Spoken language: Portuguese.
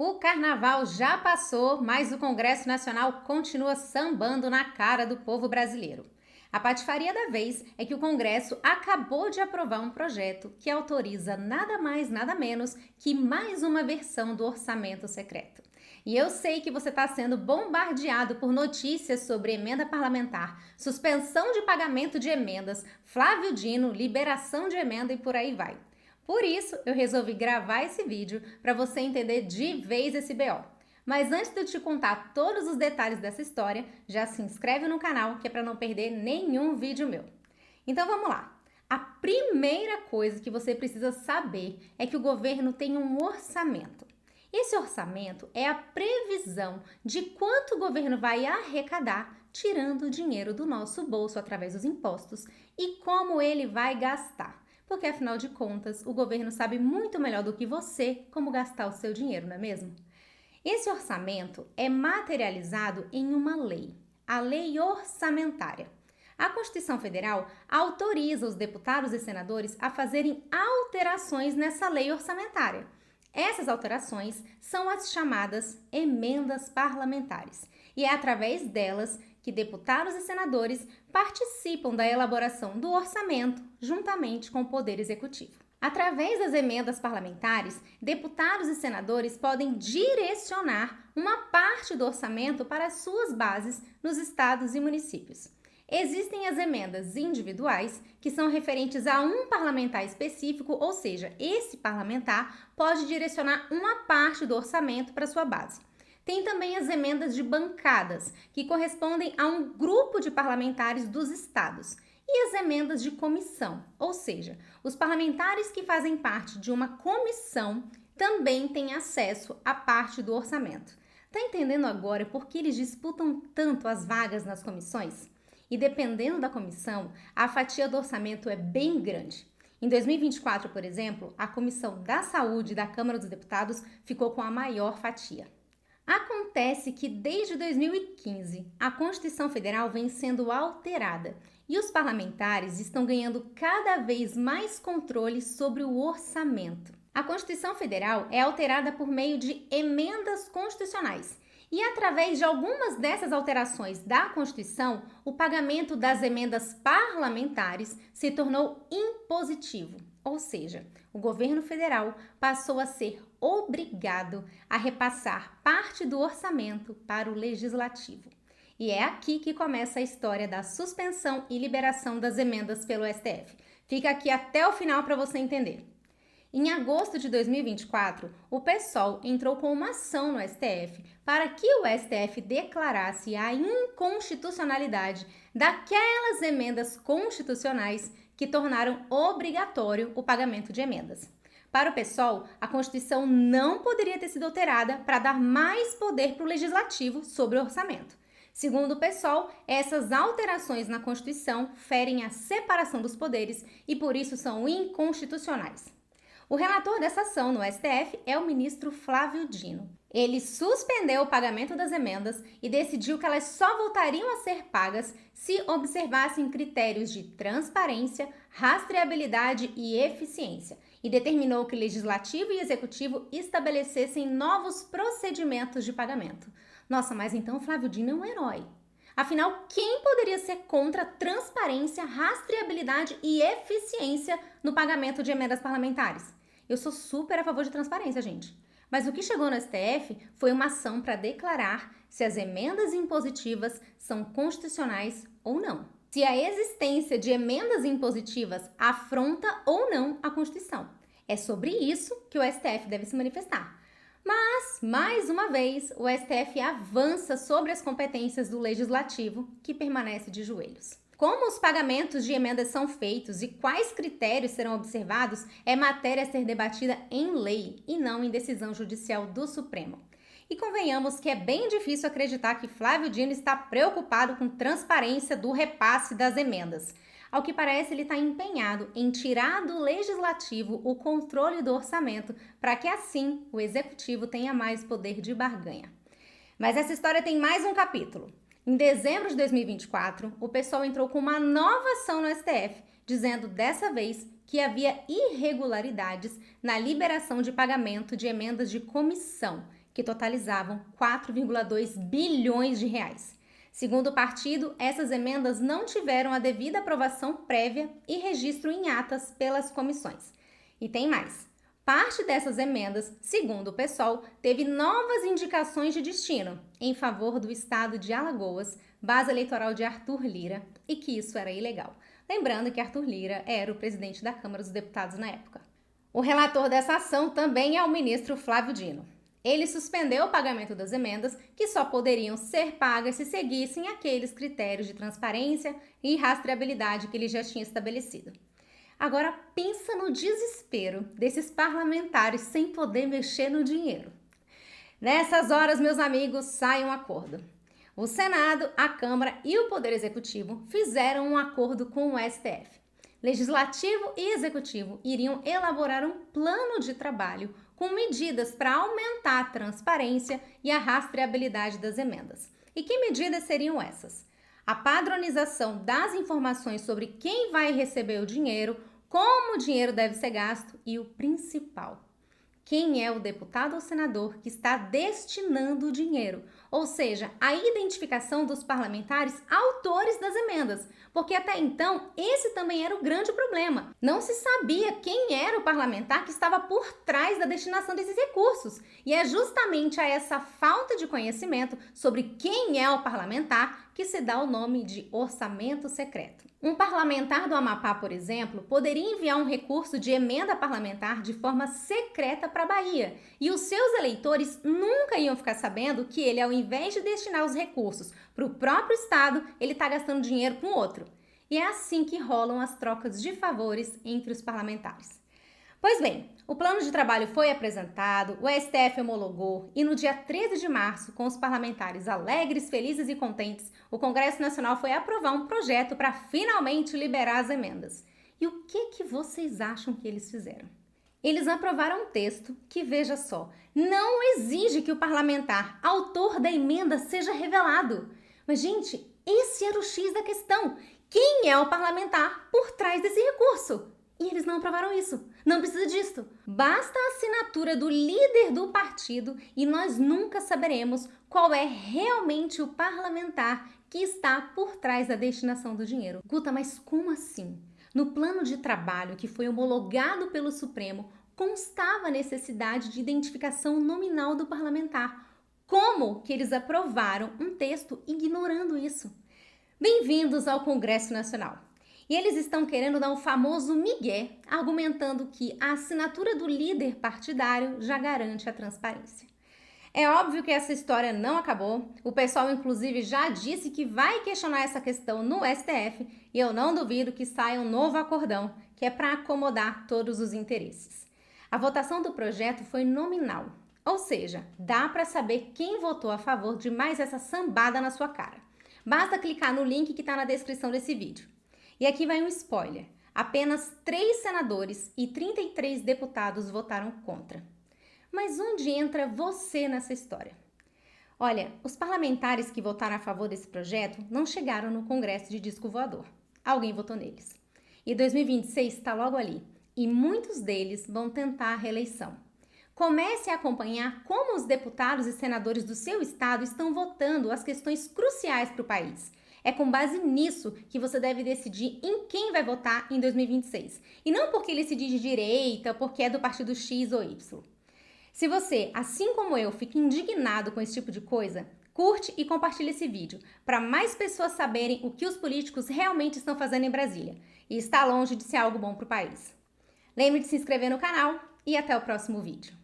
O carnaval já passou, mas o Congresso Nacional continua sambando na cara do povo brasileiro. A patifaria da vez é que o Congresso acabou de aprovar um projeto que autoriza nada mais, nada menos que mais uma versão do orçamento secreto. E eu sei que você está sendo bombardeado por notícias sobre emenda parlamentar, suspensão de pagamento de emendas, Flávio Dino, liberação de emenda e por aí vai. Por isso, eu resolvi gravar esse vídeo para você entender de vez esse BO. Mas antes de eu te contar todos os detalhes dessa história, já se inscreve no canal que é para não perder nenhum vídeo meu. Então vamos lá. A primeira coisa que você precisa saber é que o governo tem um orçamento. Esse orçamento é a previsão de quanto o governo vai arrecadar tirando o dinheiro do nosso bolso através dos impostos e como ele vai gastar. Porque, afinal de contas, o governo sabe muito melhor do que você como gastar o seu dinheiro, não é mesmo? Esse orçamento é materializado em uma lei, a Lei Orçamentária. A Constituição Federal autoriza os deputados e senadores a fazerem alterações nessa lei orçamentária. Essas alterações são as chamadas emendas parlamentares, e é através delas que deputados e senadores participam da elaboração do orçamento juntamente com o Poder Executivo. Através das emendas parlamentares, deputados e senadores podem direcionar uma parte do orçamento para as suas bases nos estados e municípios. Existem as emendas individuais, que são referentes a um parlamentar específico, ou seja, esse parlamentar pode direcionar uma parte do orçamento para sua base. Tem também as emendas de bancadas, que correspondem a um grupo de parlamentares dos estados. E as emendas de comissão, ou seja, os parlamentares que fazem parte de uma comissão também têm acesso à parte do orçamento. Tá entendendo agora por que eles disputam tanto as vagas nas comissões? E dependendo da comissão, a fatia do orçamento é bem grande. Em 2024, por exemplo, a Comissão da Saúde da Câmara dos Deputados ficou com a maior fatia. Acontece que desde 2015 a Constituição Federal vem sendo alterada e os parlamentares estão ganhando cada vez mais controle sobre o orçamento. A Constituição Federal é alterada por meio de emendas constitucionais. E através de algumas dessas alterações da Constituição, o pagamento das emendas parlamentares se tornou impositivo, ou seja, o governo federal passou a ser obrigado a repassar parte do orçamento para o legislativo. E é aqui que começa a história da suspensão e liberação das emendas pelo STF. Fica aqui até o final para você entender. Em agosto de 2024, o PSOL entrou com uma ação no STF para que o STF declarasse a inconstitucionalidade daquelas emendas constitucionais que tornaram obrigatório o pagamento de emendas. Para o PSOL, a Constituição não poderia ter sido alterada para dar mais poder para o Legislativo sobre o orçamento. Segundo o PSOL, essas alterações na Constituição ferem a separação dos poderes e por isso são inconstitucionais. O relator dessa ação no STF é o ministro Flávio Dino. Ele suspendeu o pagamento das emendas e decidiu que elas só voltariam a ser pagas se observassem critérios de transparência, rastreabilidade e eficiência, e determinou que Legislativo e Executivo estabelecessem novos procedimentos de pagamento. Nossa, mas então Flávio Dino é um herói. Afinal, quem poderia ser contra transparência, rastreabilidade e eficiência no pagamento de emendas parlamentares? Eu sou super a favor de transparência, gente. Mas o que chegou no STF foi uma ação para declarar se as emendas impositivas são constitucionais ou não. Se a existência de emendas impositivas afronta ou não a Constituição. É sobre isso que o STF deve se manifestar. Mas, mais uma vez, o STF avança sobre as competências do Legislativo, que permanece de joelhos. Como os pagamentos de emendas são feitos e quais critérios serão observados é matéria a ser debatida em lei e não em decisão judicial do Supremo. E convenhamos que é bem difícil acreditar que Flávio Dino está preocupado com transparência do repasse das emendas. Ao que parece, ele está empenhado em tirar do Legislativo o controle do orçamento para que assim o Executivo tenha mais poder de barganha. Mas essa história tem mais um capítulo. Em dezembro de 2024, o PSOL entrou com uma nova ação no STF, dizendo dessa vez que havia irregularidades na liberação de pagamento de emendas de comissão, que totalizavam 4,2 bilhões de reais. Segundo o partido, essas emendas não tiveram a devida aprovação prévia e registro em atas pelas comissões. E tem mais. Parte dessas emendas, segundo o PSOL, teve novas indicações de destino em favor do estado de Alagoas, base eleitoral de Arthur Lira, e que isso era ilegal. Lembrando que Arthur Lira era o presidente da Câmara dos Deputados na época. O relator dessa ação também é o ministro Flávio Dino. Ele suspendeu o pagamento das emendas, que só poderiam ser pagas se seguissem aqueles critérios de transparência e rastreabilidade que ele já tinha estabelecido. Agora pensa no desespero desses parlamentares sem poder mexer no dinheiro. Nessas horas, meus amigos, sai um acordo. O Senado, a Câmara e o Poder Executivo fizeram um acordo com o STF. Legislativo e Executivo iriam elaborar um plano de trabalho com medidas para aumentar a transparência e a rastreabilidade das emendas. E que medidas seriam essas? A padronização das informações sobre quem vai receber o dinheiro, como o dinheiro deve ser gasto e o principal, quem é o deputado ou senador que está destinando o dinheiro, ou seja, a identificação dos parlamentares autores das emendas, porque até então esse também era o grande problema. Não se sabia quem era o parlamentar que estava por trás da destinação desses recursos, e é justamente a essa falta de conhecimento sobre quem é o parlamentar que se dá o nome de orçamento secreto. Um parlamentar do Amapá, por exemplo, poderia enviar um recurso de emenda parlamentar de forma secreta para a Bahia, e os seus eleitores nunca iam ficar sabendo que ele, ao invés de destinar os recursos para o próprio estado, ele está gastando dinheiro com outro. E é assim que rolam as trocas de favores entre os parlamentares. Pois bem, o plano de trabalho foi apresentado, o STF homologou e no dia 13 de março, com os parlamentares alegres, felizes e contentes, o Congresso Nacional foi aprovar um projeto para finalmente liberar as emendas. E o que vocês acham que eles fizeram? Eles aprovaram um texto que, veja só, não exige que o parlamentar, autor da emenda, seja revelado. Mas, gente, esse era o X da questão. Quem é o parlamentar por trás desse recurso? E eles não aprovaram isso. Não precisa disso. Basta a assinatura do líder do partido e nós nunca saberemos qual é realmente o parlamentar que está por trás da destinação do dinheiro. Guta, mas como assim? No plano de trabalho que foi homologado pelo Supremo, constava a necessidade de identificação nominal do parlamentar. Como que eles aprovaram um texto ignorando isso? Bem-vindos ao Congresso Nacional. E eles estão querendo dar um famoso migué, argumentando que a assinatura do líder partidário já garante a transparência. É óbvio que essa história não acabou, o pessoal inclusive já disse que vai questionar essa questão no STF e eu não duvido que saia um novo acordão, que é para acomodar todos os interesses. A votação do projeto foi nominal, ou seja, dá para saber quem votou a favor de mais essa sambada na sua cara. Basta clicar no link que está na descrição desse vídeo. E aqui vai um spoiler. Apenas 3 senadores e 33 deputados votaram contra. Mas onde entra você nessa história? Olha, os parlamentares que votaram a favor desse projeto não chegaram no Congresso de disco voador. Alguém votou neles. E 2026 está logo ali. E muitos deles vão tentar a reeleição. Comece a acompanhar como os deputados e senadores do seu estado estão votando as questões cruciais para o país. É com base nisso que você deve decidir em quem vai votar em 2026. E não porque ele se diz de direita, porque é do partido X ou Y. Se você, assim como eu, fica indignado com esse tipo de coisa, curte e compartilhe esse vídeo para mais pessoas saberem o que os políticos realmente estão fazendo em Brasília. E está longe de ser algo bom para o país. Lembre de se inscrever no canal e até o próximo vídeo.